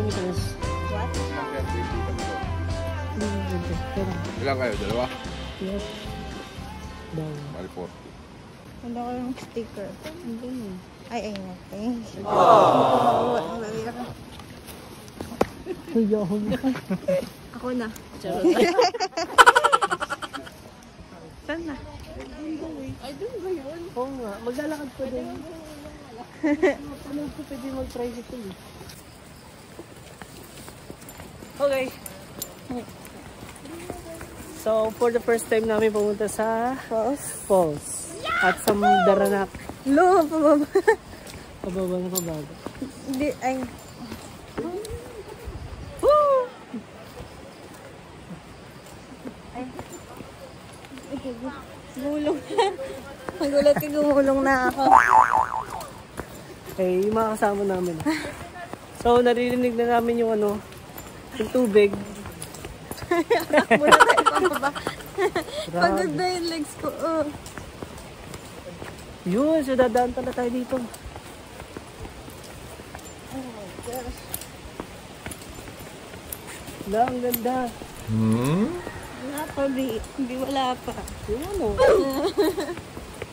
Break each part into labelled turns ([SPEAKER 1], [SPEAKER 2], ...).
[SPEAKER 1] kilometers?
[SPEAKER 2] What?
[SPEAKER 3] Ilang kayo? Dalawa?
[SPEAKER 1] Yes. Down.
[SPEAKER 3] Bali 40.
[SPEAKER 2] Wala ko yung sticker.
[SPEAKER 1] Hindi mo.
[SPEAKER 2] Ay, natin. Oh! Ang dali ako.
[SPEAKER 1] Ayun.
[SPEAKER 2] Ako na.
[SPEAKER 1] Charot.
[SPEAKER 2] Saan na?
[SPEAKER 1] Ay, doon ba yun? Oo nga. Maglalakad pa din. Ano ko pwede mag-tricycle eh. Okay. So, for the first time namin pumunta sa falls. At sa Daranak.
[SPEAKER 2] Lo, pababa.
[SPEAKER 1] Pababa na pababa.
[SPEAKER 2] Hindi, ay.
[SPEAKER 1] Woo!
[SPEAKER 2] Ay. Gumulong na. Magulat ka, gumulong na ako.
[SPEAKER 1] Eh, yung mga kasama namin. So, naririnig na namin yung ano, yung tubig.
[SPEAKER 2] Anak mo na tayo pababa. Pagod na yung legs ko. Oh.
[SPEAKER 1] Yun, so dadaan pala tayo dito.
[SPEAKER 2] Oh my gosh.
[SPEAKER 1] Wala, ang ganda.
[SPEAKER 2] Wala pa, B. Hindi, wala pa.
[SPEAKER 1] Yung ano?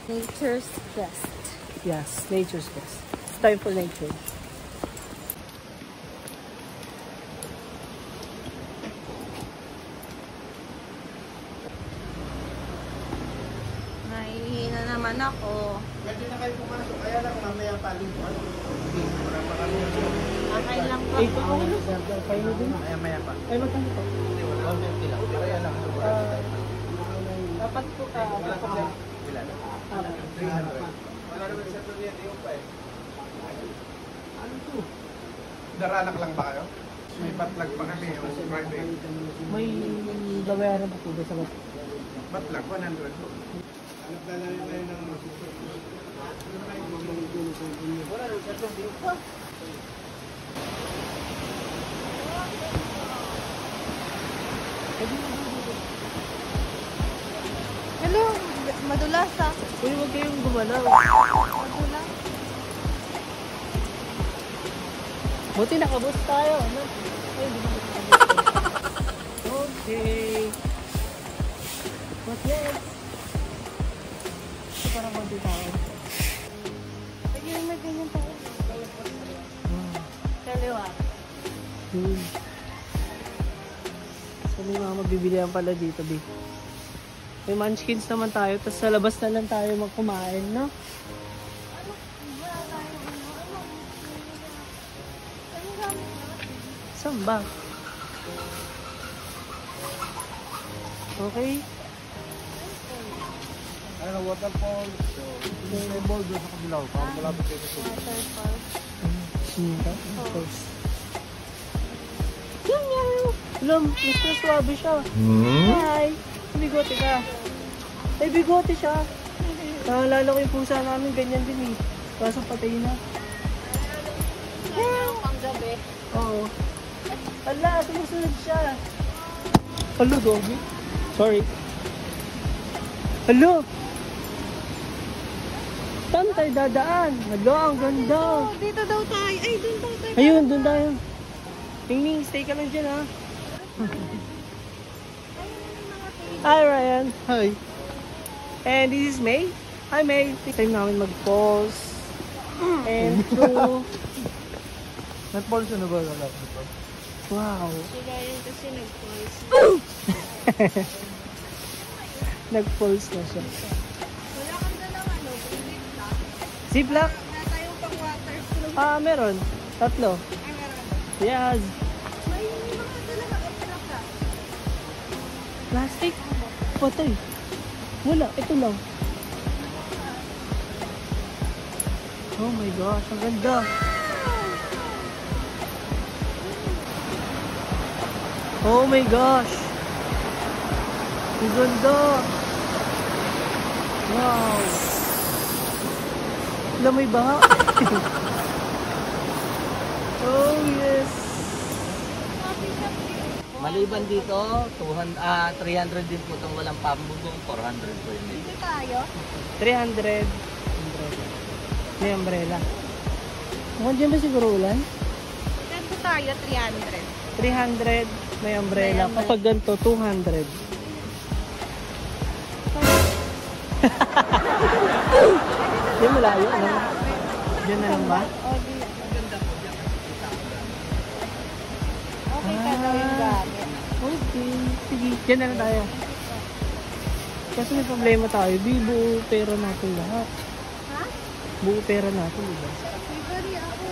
[SPEAKER 2] Nature's best.
[SPEAKER 1] Yes, nature's best. It's time for nature.
[SPEAKER 2] Nahihina naman ako.
[SPEAKER 4] Pwede na kayo pumasok, kaya lang mamaya palintuan.
[SPEAKER 2] Okay lang po.
[SPEAKER 1] Eh, paano na? Kayo na din?
[SPEAKER 4] Maya pa.
[SPEAKER 1] Ay, magkano po?
[SPEAKER 4] 150 lang. Kaya lang.
[SPEAKER 1] Dapat po ka.
[SPEAKER 4] Ilan? 300. Wala naman sa tuloy yung pa eh. Ano to? Daranak lang ba kayo? May batlag pa kami yung Friday.
[SPEAKER 1] May babayaran pa po ba sa bat?
[SPEAKER 4] Batlag, 100 po. Anak na lang tayo ng masusunod. Wala naman sa tuloy.
[SPEAKER 2] Hello, madulas ah.
[SPEAKER 1] Uy, huwag kayong gumalaw.
[SPEAKER 2] Madulas.
[SPEAKER 1] Buti nakabot tayo. Ano? Ay, hindi na nakabot. Okay. What next? Ito parang konti tao.
[SPEAKER 2] Pagyan na ganyan tayo. Kaliwa.
[SPEAKER 1] Yun. So, may mga magbibilihan pala dito, B. May munchkins naman tayo, tapos sa labas na lang tayo magkumain, no? Saan ba? Okay.
[SPEAKER 4] Ano, waterfall. So, may ball doon sa kabilaw. Para malapit kayo sa tubig.
[SPEAKER 2] Waterfall.
[SPEAKER 1] Sinta? Of course. Meow meow! Alam, Mr. Suabe siya. Hi! Bigote ka. May bigote siya. Naalala ko yung pusa namin, ganyan din eh. Kaso patay na.
[SPEAKER 2] Pang gabi.
[SPEAKER 1] Oo. Ala, sumusunod siya. Hello, doggy. Sorry. Hello. Saan tayo dadaan? Hello, ang ganda.
[SPEAKER 2] Oh, dito daw tayo. Ay, dun daw tayo.
[SPEAKER 1] Ayun, doon tayo. Tingning, stay ka lang dyan ha. Hi, Ryan. Hi. And this is May. Hi, May. Time namin mag-falls. And to...
[SPEAKER 4] Nag-falls na ba lalap dito?
[SPEAKER 1] Wow.
[SPEAKER 2] Sila yun kasi nag-falls.
[SPEAKER 1] Nag-falls na siya.
[SPEAKER 2] Wala kang dalang ano, ziplock.
[SPEAKER 1] Ziplock?
[SPEAKER 2] Wala tayong pang waterproof.
[SPEAKER 1] Ah, meron. 3.
[SPEAKER 2] Ay, meron.
[SPEAKER 1] Yes.
[SPEAKER 2] May mga dalang extra ka.
[SPEAKER 1] Plastic? Patay. Wala, ito lang. Oh my gosh, ang ganda. Oh my gosh. Ang ganda. Wow. Wala, may baha. Oh yes.
[SPEAKER 5] Maliban dito, 300 din po itong walang pambubong, 400 po yun.
[SPEAKER 2] Dito tayo.
[SPEAKER 1] 300. Umbrella. May umbrella. Mukhang dyan ba siguro ulan?
[SPEAKER 2] Ganda tayo, 300.
[SPEAKER 1] 300, may umbrella.
[SPEAKER 2] May umbrella.
[SPEAKER 1] Kapag ganito, 200. Yung malayo, ano? Diyan na lang ba?
[SPEAKER 2] Okay ka daw yung gamit.
[SPEAKER 1] Okay. Sige, diyan na lang tayo. Kasi may problema tayo. Di buo pera natin lahat.
[SPEAKER 2] Ha?
[SPEAKER 1] Buo pera natin, diba?
[SPEAKER 2] Livery ako.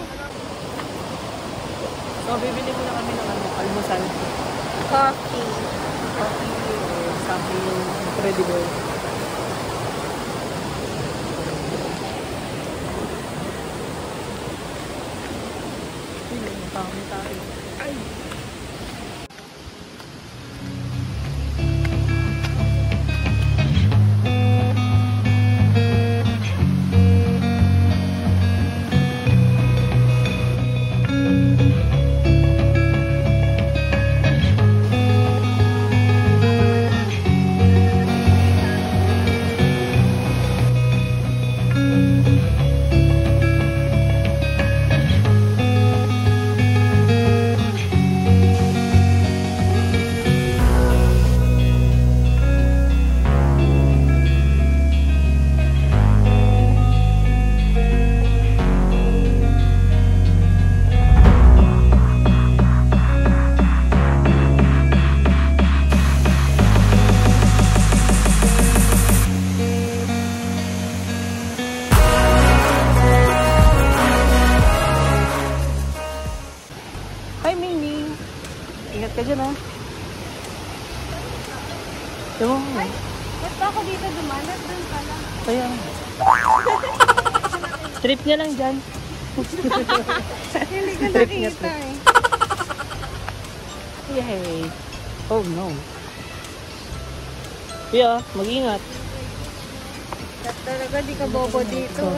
[SPEAKER 1] So, bibili muna kami ng almusal.
[SPEAKER 2] Coffee.
[SPEAKER 1] Coffee or something incredible. Ay! Hi, Mimi! Ingat ka dyan, ha? Diba?
[SPEAKER 2] Ba't ba ako dito dumanat? Doon pala.
[SPEAKER 1] Kaya. Trip niya lang dyan.
[SPEAKER 2] Hindi ko
[SPEAKER 1] Trip niya,
[SPEAKER 2] nakita
[SPEAKER 1] trip.
[SPEAKER 2] eh.
[SPEAKER 1] Yay! Oh, no. Yeah, mag-ingat.
[SPEAKER 2] Ba't talaga di ka bobo dito?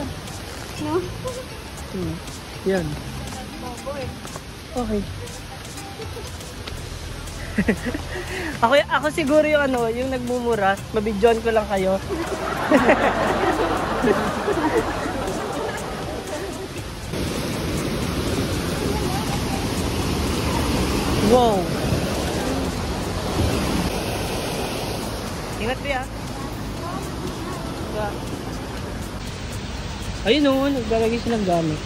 [SPEAKER 2] No?
[SPEAKER 1] Yan.
[SPEAKER 2] Bobo eh.
[SPEAKER 1] Okay. ako siguro yung ano, yung nagmumura. Mabidyon ko lang kayo. Wow. Ingat Pia. Ayun o, naglalagay silang gamit.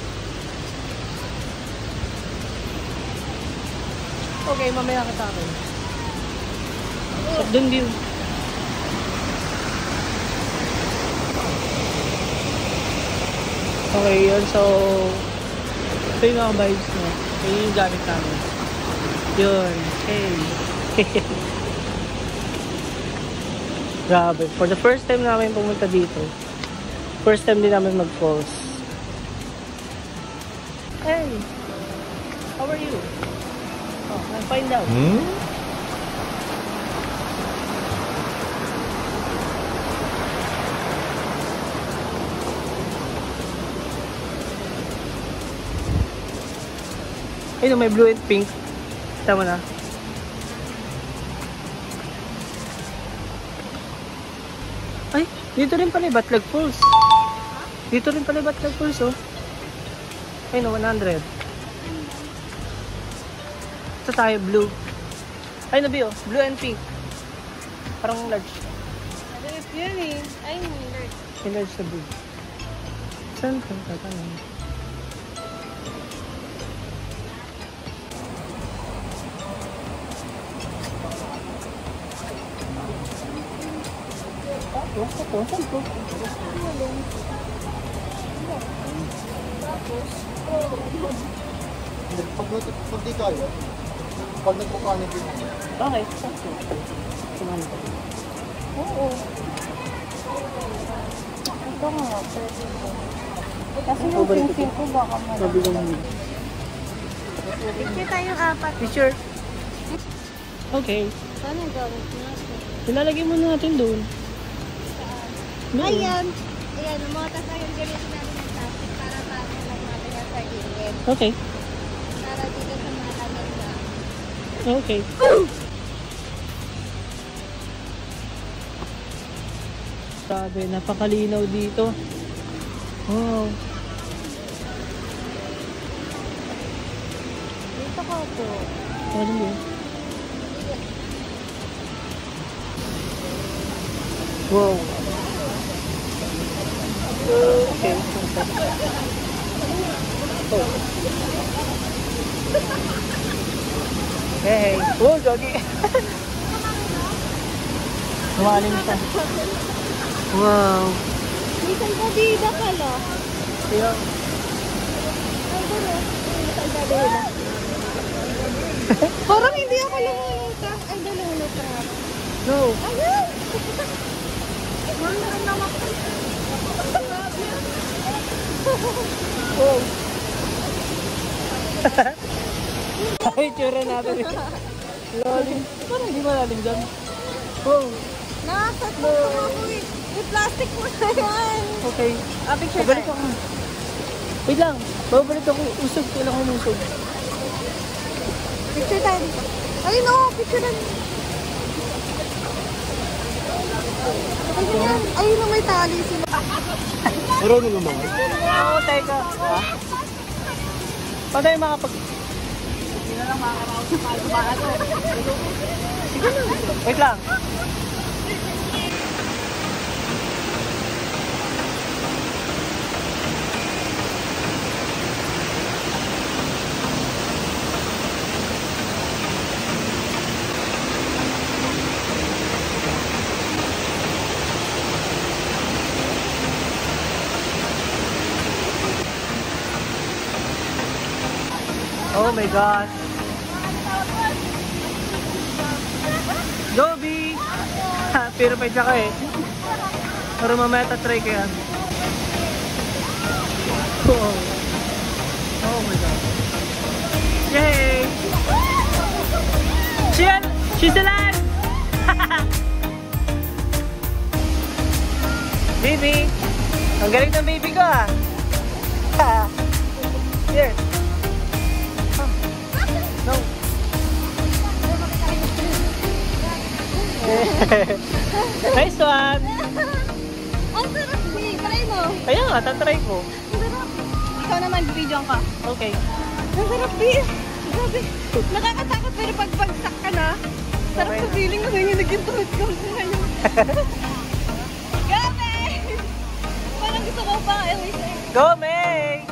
[SPEAKER 1] Okay, mamaya ka sa akin. Doon view. Okay, yun. So, ito yung mga vibes mo. Ito yung gamit namin. Yun. Hey. Grabe. For the first time namin pumunta dito. First time din namin mag-falls. Hey. How are you? Oh, I'll find out. Ayun, may blue and pink. Tama na. Ay, dito rin pala yung Batlag Falls. Dito rin pala yung Batlag Falls, oh. Ayun, 100. Ito tayo, blue. Ay, nabi, oh. Blue and pink. Parang large.
[SPEAKER 2] If yun eh. Ay, large.
[SPEAKER 1] May large na blue. Saan ka? Tatanong.
[SPEAKER 3] Pag di kayo, pag nagpukanin din.
[SPEAKER 1] Okay. Kumano ko.
[SPEAKER 2] Oo. Ito nga, pwede ko. Kasi yung pinsin ko baka malaki. Picture tayong apat.
[SPEAKER 1] Picture. Okay.
[SPEAKER 2] Saan ang gamit natin?
[SPEAKER 1] Nilalagay muna natin doon. Doon.
[SPEAKER 2] Ayan. Ayan, umotas na yung ganito natin ng plastic para paano lang natin yan sa gilid.
[SPEAKER 1] Okay.
[SPEAKER 2] Para dito sa malamig na.
[SPEAKER 1] Okay. Sabi, napakalinaw dito. Wow.
[SPEAKER 2] Ito ko po.
[SPEAKER 1] Ano yun? Wow. Okay. Oh. Hey. Oh, doggy. Lumalim siya. Wow.
[SPEAKER 2] May salbabida pala.
[SPEAKER 1] Kaya,
[SPEAKER 2] Parang hindi ako lumulutang. Ay, lumulutang ako.
[SPEAKER 1] no.
[SPEAKER 2] Ayun! Meron naman ko.
[SPEAKER 1] Wow. Ay, tsura natin. Lalim. Parang hindi malalim dyan. Wow.
[SPEAKER 2] Nakakatlo ako eh. May plastic mo na yan.
[SPEAKER 1] Okay.
[SPEAKER 2] Picture
[SPEAKER 1] Babalik
[SPEAKER 2] tayo.
[SPEAKER 1] ako. Wait lang. Babalik ako. Usog. Kailangan ko umusog.
[SPEAKER 2] Picture tayo dito. Ayun o, picture na. Ayun o, may tali sila.
[SPEAKER 3] Marunong naman.
[SPEAKER 1] Oo, teka. Ha? Paano tayo makapag... Hindi na lang makakaraos sa palabaan. Sige lang. Wait lang. Oh my gosh. Go, B! Pero pa ka eh. Pero mamaya tatry ko yan. Oh. Oh my god. Yay! She's alive! Baby! Ang galing ng baby ko ah! Here! No. Nice one!
[SPEAKER 2] Ang sarap eh. Try mo.
[SPEAKER 1] Kaya nga, tatry ko.
[SPEAKER 2] Ang sarap. Ikaw naman, video ka.
[SPEAKER 1] Okay.
[SPEAKER 2] Ang sarap eh. Grabe. Nakakatakot pero pag bagsak ka na, sarap
[SPEAKER 1] Okay.
[SPEAKER 2] sa feeling mo yung naging tuhod ko ngayon. Grabe! Parang gusto ko pa.
[SPEAKER 1] Go, May!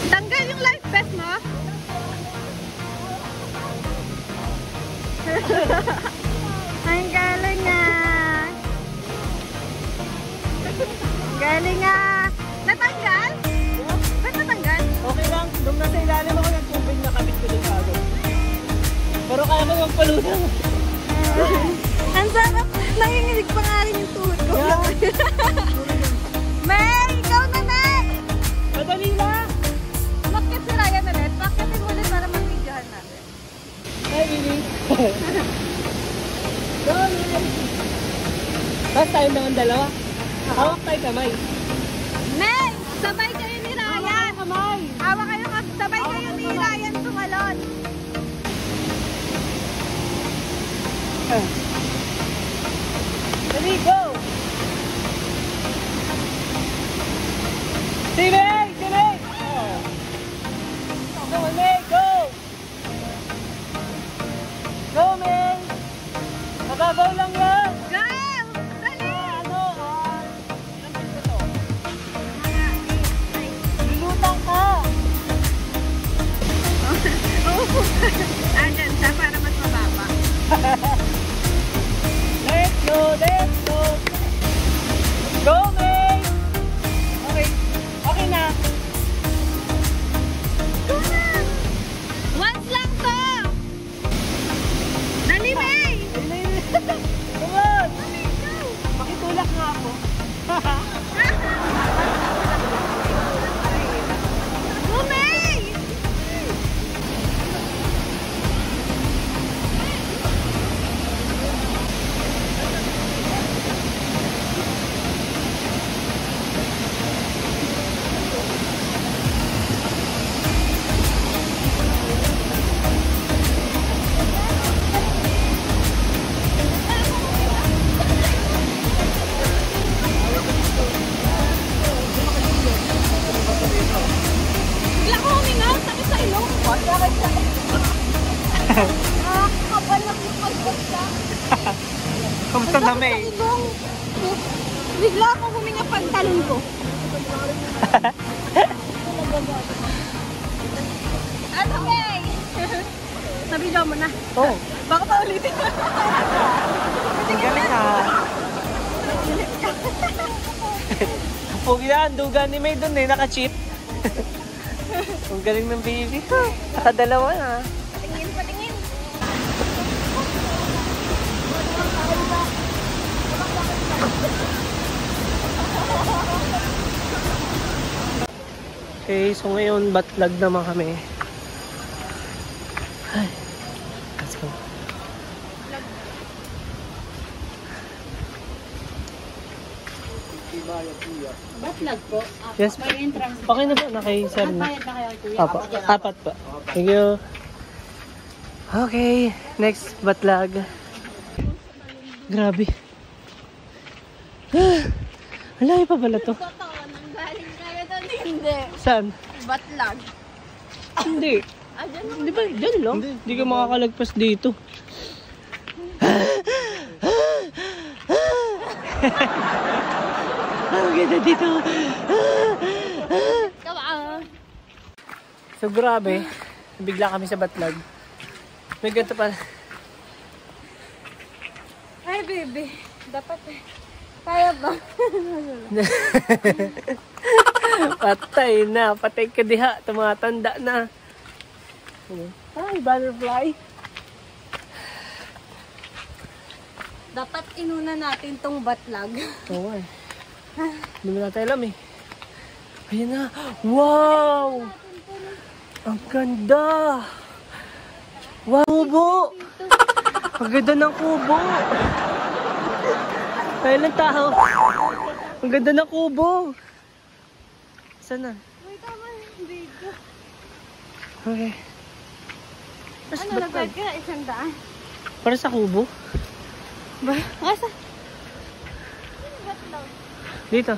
[SPEAKER 2] Tanggal yung life vest mo. Ang galing nga. Galing nga. Natanggal? Ba't natanggal?
[SPEAKER 1] Okay lang, nung nasa ilalim ako ng tubig, nakabit ko dun sa agad. Pero kaya ko magpalunang.
[SPEAKER 2] Ang sarap. Nanginginig pa nga rin yung tuhod ko.
[SPEAKER 1] Yeah.
[SPEAKER 2] May! Ikaw na, May!
[SPEAKER 1] Madali lang!
[SPEAKER 2] Umakyat si Ryan ulit. Pakyatin mo ulit para mag-videohan natin.
[SPEAKER 1] Hi, Billy! Go, May! Tapos tayo naman dalawa. Hawak tayo kamay.
[SPEAKER 2] May! Sabay kayo ni Ryan!
[SPEAKER 1] Kamay!
[SPEAKER 2] Hawak kayo, sabay kayo ni Ryan tumalon.
[SPEAKER 1] Dali, go! Si May! Si May! Go, May! Go! Go, May! Mababaw lang yan!
[SPEAKER 2] Go! Dali!
[SPEAKER 1] Ilang minuto to? Lulutang ka!
[SPEAKER 2] Andyan siya para mas mababa. Ilong. Bakit ka? Nakakapal na pipagod ka.
[SPEAKER 1] Kamusta na, May?
[SPEAKER 2] Ilong. Bigla ako huminga pagtalon ko. Ano, May? Nabidyo mo na.
[SPEAKER 1] Oh,
[SPEAKER 2] Baka pa ulitin.
[SPEAKER 1] ang galing ha. Pugi na, ang duga ni May doon eh, naka-cheat. Ang galing ng baby. Nakadalawa na.
[SPEAKER 2] Patingin, patingin.
[SPEAKER 1] Okay, so ngayon batlog naman kami. Ay, let's go.
[SPEAKER 2] Batlag po.
[SPEAKER 1] Yes.
[SPEAKER 2] May entrance.
[SPEAKER 1] Okay na po, naki-sir na.
[SPEAKER 2] Bayad na kayo, kuya.
[SPEAKER 1] Apo, apat pa. Thank you. Okay, next batlog. Grabe. Malayo pa pala to.
[SPEAKER 2] Totoo, nang galing kayo doon. Hindi.
[SPEAKER 1] Saan?
[SPEAKER 2] Batlag.
[SPEAKER 1] Hindi.
[SPEAKER 2] Ah, dyan.
[SPEAKER 1] Di ba? Diyan lang. Hindi ka makakalagpas dito. Ang ganda dito.
[SPEAKER 2] Ikaw ah.
[SPEAKER 1] So grabe. Bigla kami sa batlog. May ganito pa.
[SPEAKER 2] Ay, baby. Dapat eh. Kaya ba?
[SPEAKER 1] Patay na. Patay ka diha. Tumatanda na. Ay, butterfly.
[SPEAKER 2] Dapat inuna natin tong batlag.
[SPEAKER 1] Oo nga eh. Hindi mo natin alam eh. Ayan na. Wow! Ang ganda! Wow! Kubo! Ang ganda ng kubo! Kaya lang tao. Ang ganda ng kubo! Saan na?
[SPEAKER 2] Wait, tama na yung video.
[SPEAKER 1] Okay.
[SPEAKER 2] Ano, nagbayad ka? 100?
[SPEAKER 1] Para sa kubo?
[SPEAKER 2] Ba? Asa? Batlag.
[SPEAKER 1] Dito.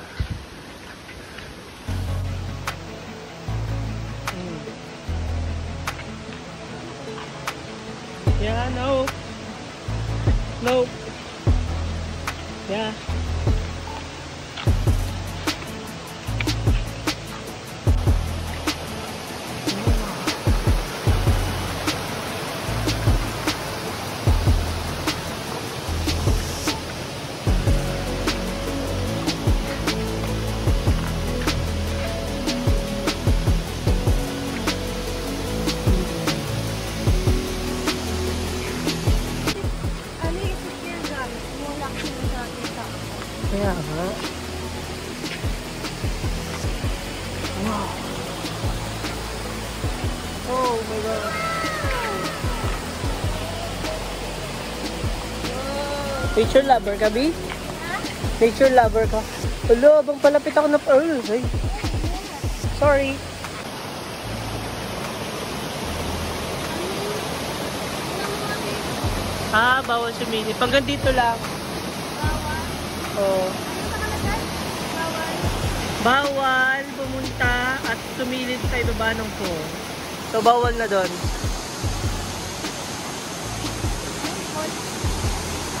[SPEAKER 1] Yeah, no. No. Yeah.
[SPEAKER 2] Ano yung secure gun? Yung lock nyo natin sa
[SPEAKER 1] Kaya nga. Wow. Oh my God. Nature lover ka, Bi? Nature lover ka? Hello, abang palapit ako na... Ay. Sorry. Ah, bawal sumili. Panggang dito lang. Oo. Bawal pumunta at sumilid sa ibaba ng pool. So, bawal na doon.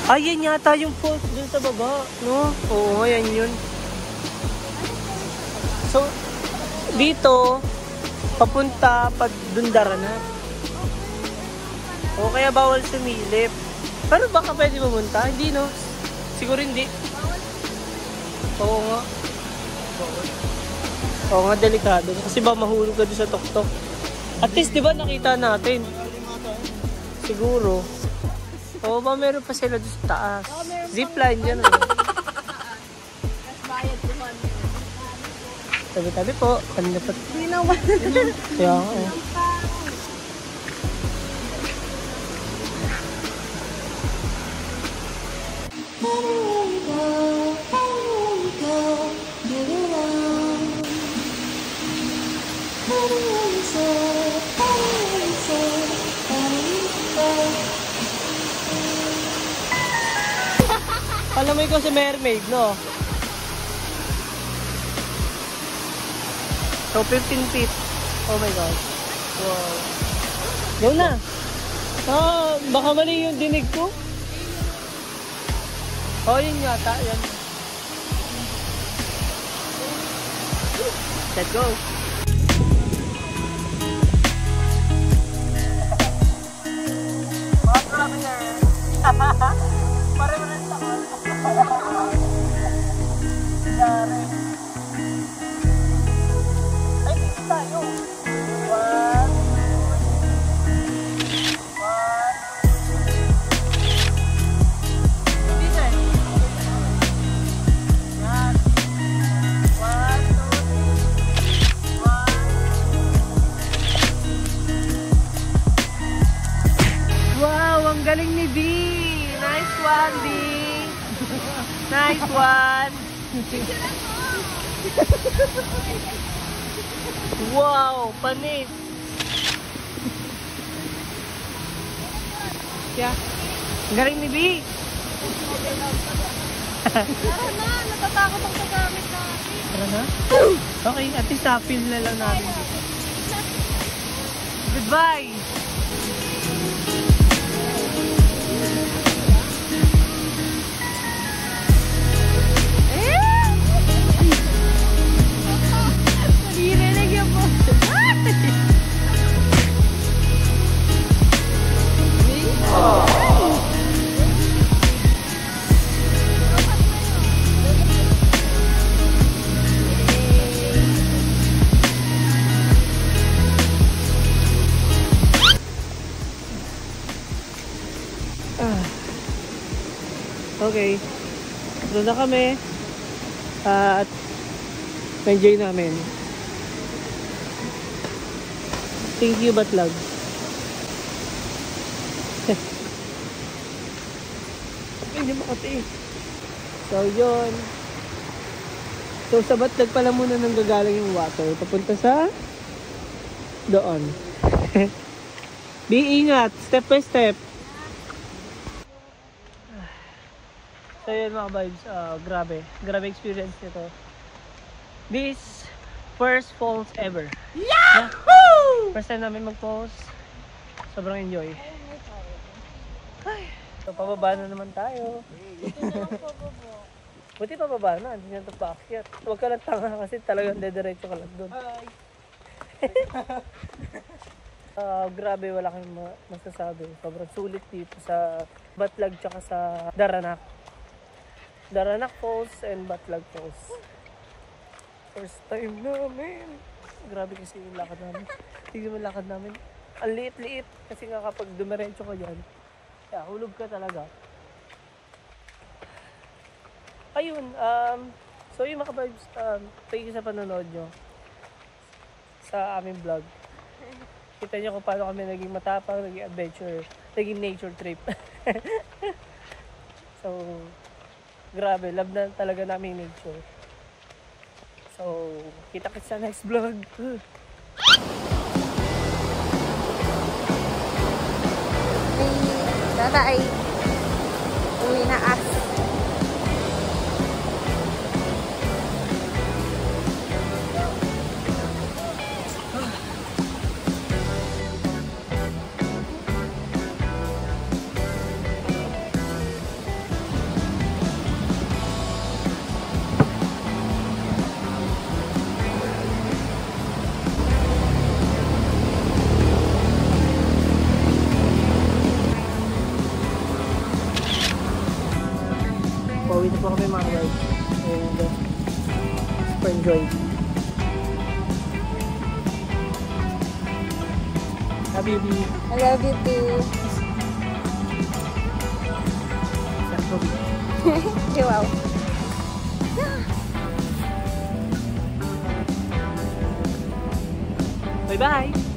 [SPEAKER 1] Ay, yan yata yung falls doon sa baba, no? Oo, yan yun. So, dito, papunta, padundara na. O, kaya bawal sumilip. Pero baka pwede pumunta? Hindi, no? Siguro hindi. Oo nga. Oo nga, delikado. Kasi ba mahulog ka doon sa tuktok. At least, di ba nakita natin? Siguro. Oo ba, meron pa sila doon sa taas. Zipline dyan.
[SPEAKER 2] bayad 200.
[SPEAKER 1] Tabi-tabi po. Kanina pa.
[SPEAKER 2] Hindi naman.
[SPEAKER 1] Kaya nga eh. Alam mo ikaw si mermaid, no? So, 15 feet. Oh my God. Wow. Yan na. Baka mali yung dinig ko. Oh, yun yata. Yan. Let's go. Mga traveler. Pare-pare sa Yari. Ay, dito tayo. One. Dito eh. Yan. 1, 2, 3. Wow, ang galing ni B. Nice one, B. Nice one. Wow, panis. Yeah. Ang galing ni B.
[SPEAKER 2] Tara na, natatakot ang paggamit natin.
[SPEAKER 1] Tara na. Okay, at least feel na lang namin. Goodbye.
[SPEAKER 2] Narinig yung po.
[SPEAKER 1] Okay. Doon na kami. At enjoy namin. Thank you, Batlag. Hindi makati. So, yun. So, sa Batlag pala muna nang gagaling yung water. Papunta sa doon. Be ingat. Step by step. So yun mga vibes, grabe. Grabe experience nito. This first falls ever. Yahoo! First time namin mag-falls. Sobrang enjoy. Ay, so pababa na naman tayo. Buti pababa na, hindi na ito paakyat. Huwag ka lang tanga kasi talagang dediretso ka lang doon. Grabe, wala kang masasabi. Sobrang sulit dito sa Batlag tsaka sa Daranac. Daranac Falls and Batlag Falls. First time namin. Grabe kasi yung lakad namin. Tignan mo yung lakad namin. Ang liit-liit. Kasi nga kapag dumiretso ka dyan, hulog ka talaga. Ayun. So yung mga vibes, thank you sa panonood nyo. Sa aming vlog. Kita nyo kung paano kami naging matapang, naging adventure, naging nature trip. So, grabe, love na talaga namin nature. So, kita-kits sa next vlog.
[SPEAKER 2] Tata ay uwi na as.
[SPEAKER 1] Pauwi na po kami mga guys. And super enjoy. Love you, B.
[SPEAKER 2] I love you too. Wow.
[SPEAKER 1] Bye-bye!